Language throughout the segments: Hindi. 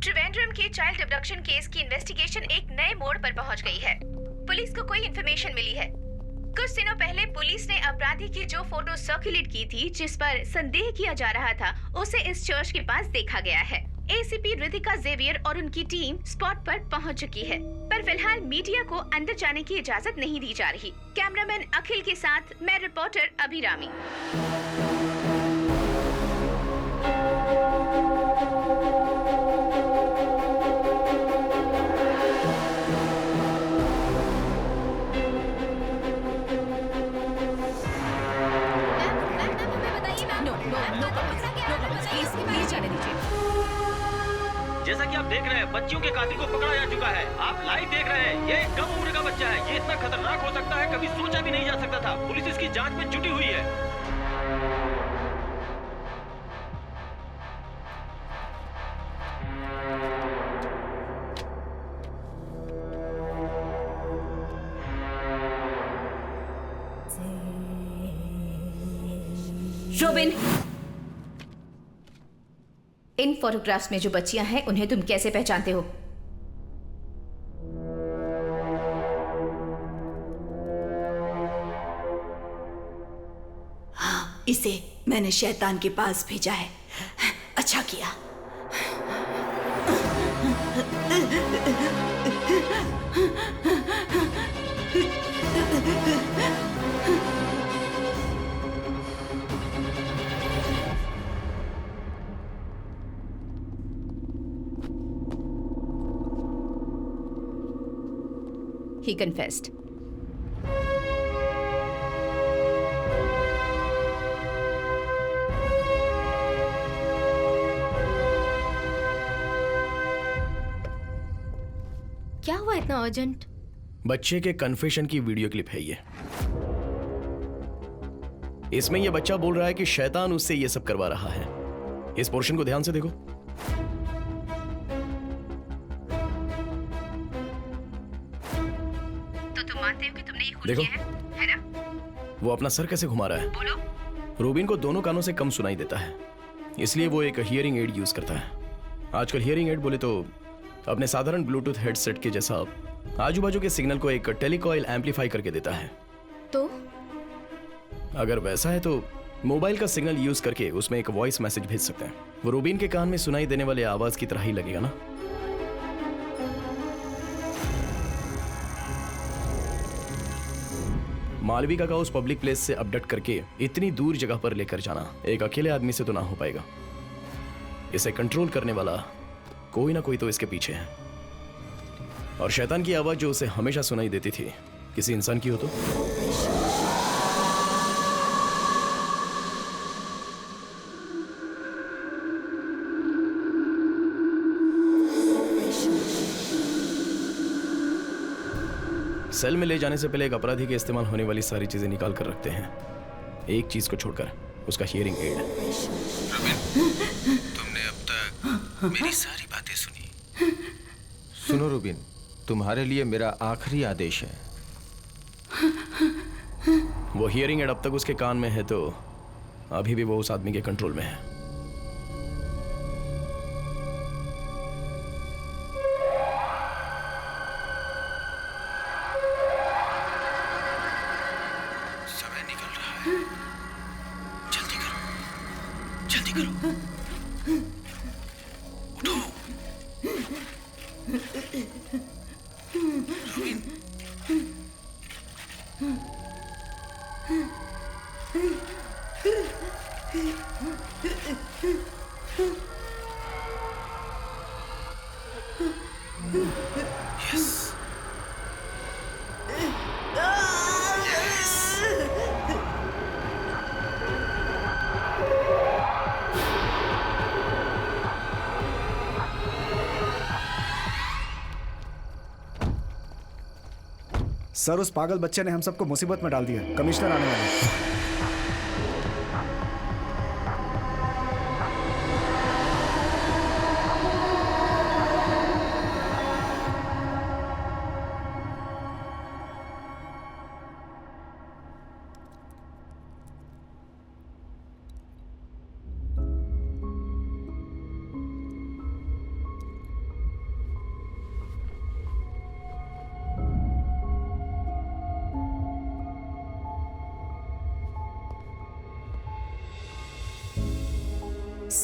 त्रिवेंद्रम के चाइल्ड अबडक्शन केस की इन्वेस्टिगेशन एक नए मोड़ पर पहुंच गई है। पुलिस को कोई इन्फॉर्मेशन मिली है। कुछ दिनों पहले पुलिस ने अपराधी की जो फोटो सर्कुलेट की थी, जिस पर संदेह किया जा रहा था, उसे इस चर्च के पास देखा गया है। एसीपी रितिका जेवियर और उनकी टीम स्पॉट पर पहुंच चुकी है, पर फिलहाल मीडिया को अंदर जाने की इजाजत नहीं दी जा रही। कैमरामैन अखिल के साथ मैं रिपोर्टर अभिरामी। जैसा कि आप देख रहे हैं, बच्चियों के कातिल को पकड़ा जा चुका है। आप लाइव देख रहे हैं, ये एक कम उम्र का बच्चा है। ये इतना खतरनाक हो सकता है, कभी सोचा भी नहीं जा सकता था। पुलिस इसकी जांच में जुटी हुई है। रोबिन, इन फोटोग्राफ्स में जो बच्चियां हैं, उन्हें तुम कैसे पहचानते हो? हाँ, इसे मैंने शैतान के पास भेजा है। अच्छा किया। He confessed. क्या हुआ इतना अर्जेंट? बच्चे के कन्फेशन की वीडियो क्लिप है ये। इसमें ये बच्चा बोल रहा है कि शैतान उससे ये सब करवा रहा है। इस पोर्शन को ध्यान से देखो। मानते हो कि तुमने ये खून देखो, किया है ना? वो अपना सर कैसे घुमा रहा है। बोलो। रोबिन को दोनों कानों से कम सुनाई देता है, इसलिए वो एक हियरिंग एड यूज करता है। आजकल हियरिंग एड बोले तो अपने साधारण ब्लूटूथ हेडसेट के जैसा आजू बाजू के सिग्नल को एक टेलीकॉइल एम्पलीफाई करके देता है। तो अगर वैसा है तो मोबाइल का सिग्नल यूज करके उसमें एक वॉइस मैसेज भेज सकते हैं। वो रोबिन के कान में सुनाई देने वाले आवाज की तरह ही लगेगा ना। मालविका का उस पब्लिक प्लेस से अपडेट करके इतनी दूर जगह पर लेकर जाना एक अकेले आदमी से तो ना हो पाएगा। इसे कंट्रोल करने वाला कोई ना कोई तो इसके पीछे है। और शैतान की आवाज जो उसे हमेशा सुनाई देती थी, किसी इंसान की हो तो। सेल में ले जाने से पहले एक अपराधी के इस्तेमाल होने वाली सारी चीजें निकाल कर रखते हैं, एक चीज को छोड़कर, उसका हियरिंग एड। तुमने अब तक मेरी सारी बातें सुनी। सुनो रूबिन, तुम्हारे लिए मेरा आखिरी आदेश है। वो हियरिंग एड अब तक उसके कान में है तो अभी भी वो उस आदमी के कंट्रोल में है। समय निकल रहा है, जल्दी करो, जल्दी करो, उठो। रूबिन, यस, सर, उस पागल बच्चे ने हम सबको मुसीबत में डाल दिया। कमिश्नर आने वाले हैं।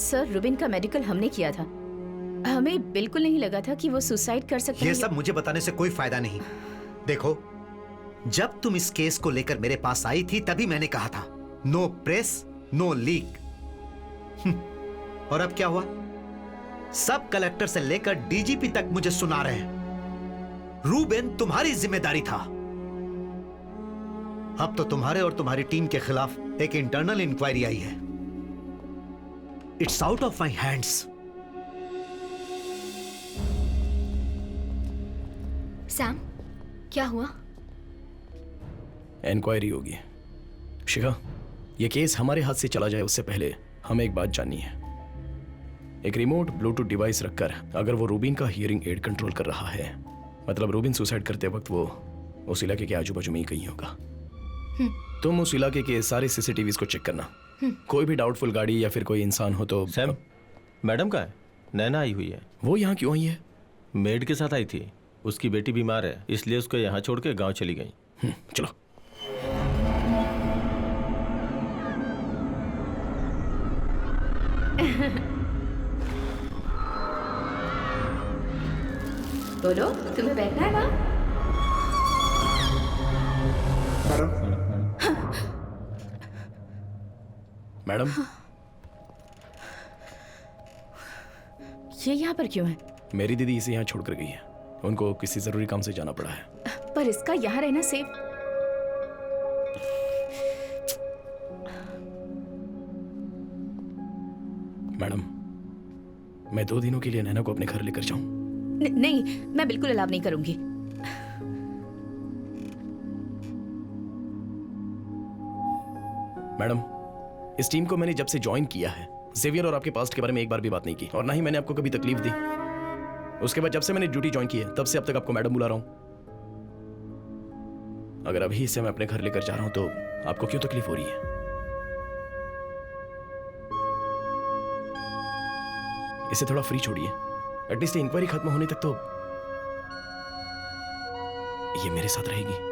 सर, रुबिन का मेडिकल हमने किया था। हमें बिल्कुल नहीं लगा था कि वो सुसाइड कर सकता है। ये सब मुझे बताने से कोई फायदा नहीं। देखो, जब तुम इस केस को लेकर मेरे पास आई थी तभी मैंने कहा था नो प्रेस नो लीक। और अब क्या हुआ? सब कलेक्टर से लेकर डीजीपी तक मुझे सुना रहे हैं रूबेन तुम्हारी जिम्मेदारी था। अब तो तुम्हारे और तुम्हारी टीम के खिलाफ एक इंटरनल इंक्वायरी आई है। It's out of my hands. Sam, क्या हुआ? इंक्वायरी होगी। शिखा, ये केस हमारे हाथ से चला जाए उससे पहले हमें एक बात जाननी है। एक रिमोट ब्लूटूथ डिवाइस रखकर अगर वो रूबिन का हियरिंग एड कंट्रोल कर रहा है, मतलब रूबिन सुसाइड करते वक्त वो उस इलाके के आजू बाजू में ही कहीं होगा। तुम उस इलाके के सारे सीसीटीवीज को चेक करना। कोई भी डाउटफुल गाड़ी या फिर कोई इंसान हो तो। सैम, मैडम कहाँ है? नैना आई हुई है। वो यहाँ क्यों आई है? मेड के साथ आई थी। उसकी बेटी बीमार है, इसलिए उसको यहाँ छोड़ के गाँव चली गई। चलो। बोलो, तुम्हें बैठना है वहाँ? मैडम, ये यहाँ पर क्यों है? मेरी दीदी इसे यहाँ छोड़कर गई है। उनको किसी जरूरी काम से जाना पड़ा है। पर इसका यहाँ रहना सेफ। मैडम, मैं 2 दिनों के लिए नैना को अपने घर लेकर जाऊं? नहीं, मैं बिल्कुल अलाव नहीं करूंगी। मैडम, इस टीम को मैंने जब से ज्वाइन किया है, जेवियर और आपके पास्ट के बारे में एक बार भी बात नहीं की, और ना ही मैंने आपको कभी तकलीफ दी। उसके बाद जब से मैंने ड्यूटी ज्वाइन की है, तब से अब तक आपको मैडम बुला रहा हूं। अगर अभी इसे मैं अपने घर लेकर जा रहा हूं तो आपको क्यों तकलीफ हो रही है? इसे थोड़ा फ्री छोड़िए। एटलीस्ट इंक्वायरी खत्म होने तक तो ये मेरे साथ रहेगी।